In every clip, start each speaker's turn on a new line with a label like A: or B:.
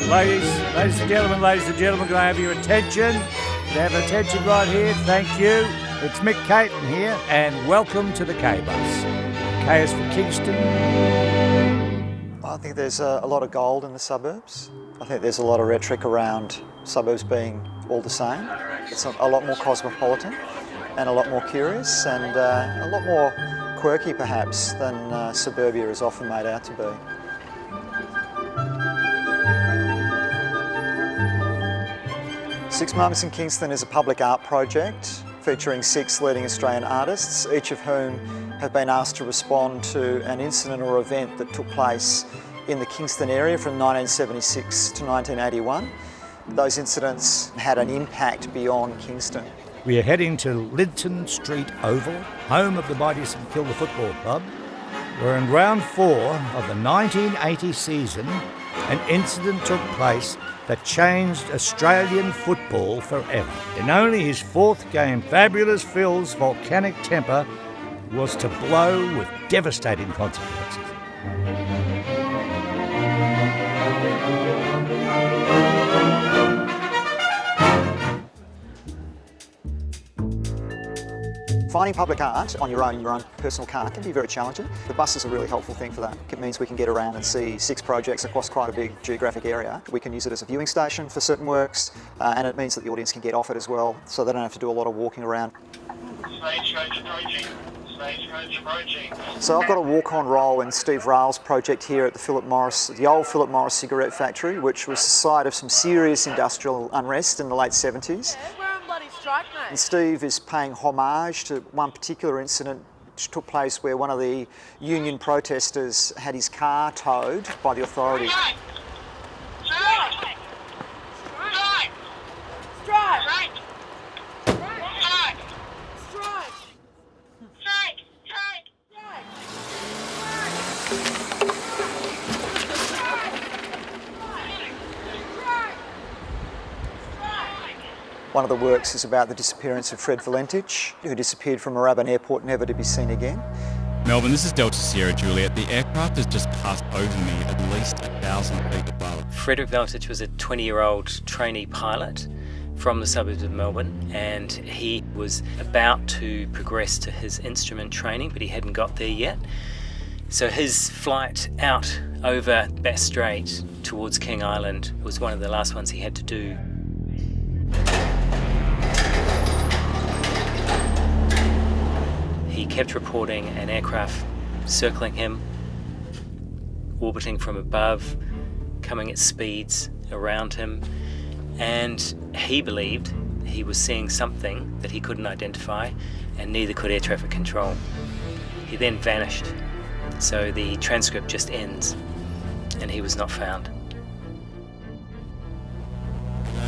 A: Ladies and gentlemen, can I have your attention? Can I have attention right here? Thank you. It's Mick Caton here, and welcome to the K-Bus. K is for Kingston.
B: I think there's a lot of gold in the suburbs. I think there's a lot of rhetoric around suburbs being all the same. It's a lot more cosmopolitan and a lot more curious and a lot more quirky perhaps than suburbia is often made out to be. Six Moments in Kingston is a public art project featuring 6 leading Australian artists, each of whom have been asked to respond to an incident or event that took place in the Kingston area from 1976 to 1981. Those incidents had an impact beyond Kingston.
A: We are heading to Linton Street Oval, home of the mighty St Kilda Football Club, where in round 4 of the 1980 season, an incident took place that changed Australian football forever. In only his 4th game, Fabulous Phil's volcanic temper was to blow with devastating consequences.
B: Finding public art on your own personal car can be very challenging. The bus is a really helpful thing for that. It means we can get around and see 6 projects across quite a big geographic area. We can use it as a viewing station for certain works, and it means that the audience can get off it as well, so they don't have to do a lot of walking around.
C: Stagecoach approaching.
B: So I've got a walk-on role in Steve Rhall's project here at the old Philip Morris cigarette factory, which was the site of some serious industrial unrest in the late 70s. And Steve is paying homage to one particular incident which took place where one of the union protesters had his car towed by the authorities. One of the works is about the disappearance of Fred Valentich, who disappeared from Moorabbin Airport never to be seen again.
D: Melbourne, this is Delta Sierra Juliet. The aircraft has just passed over me at least 1,000 feet above.
E: Frederick Valentich was a 20-year-old trainee pilot from the suburbs of Melbourne, and he was about to progress to his instrument training, but he hadn't got there yet. So his flight out over Bass Strait towards King Island was one of the last ones he had to do. He kept reporting an aircraft circling him, orbiting from above, coming at speeds around him, and he believed he was seeing something that he couldn't identify, and neither could air traffic control. He then vanished, so the transcript just ends, and he was not found.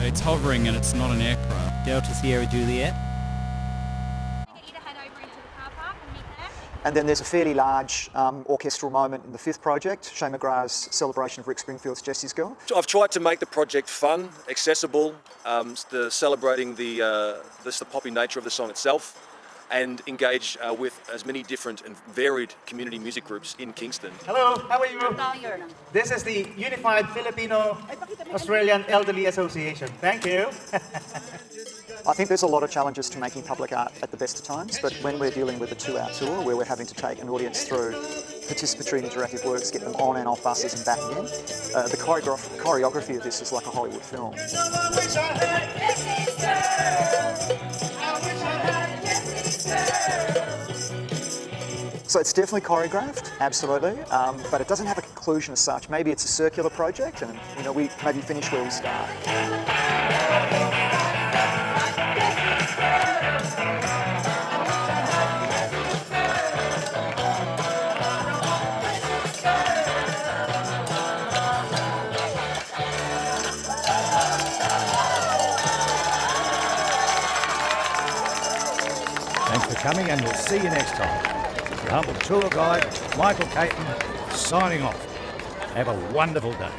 D: It's hovering and it's not an aircraft.
F: Delta Sierra Juliet.
B: And then there's a fairly large orchestral moment in the 5th project, Shane McGrath's celebration of Rick Springfield's Jesse's Girl.
G: I've tried to make the project fun, accessible, celebrating the poppy nature of the song itself, and engage with as many different and varied community music groups in Kingston.
F: Hello, how are you? This is the Unified Filipino-Australian Elderly Association. Thank you.
B: I think there's a lot of challenges to making public art at the best of times, but when we're dealing with a 2-hour tour where we're having to take an audience through participatory interactive works, get them on and off buses and back again, the choreography of this is like a Hollywood film. So it's definitely choreographed, absolutely, but it doesn't have a conclusion as such. Maybe it's a circular project, and we maybe finish where we start.
A: Thanks for coming, and we'll see you next time. Your humble tour guide, Michael Caton, signing off. Have a wonderful day.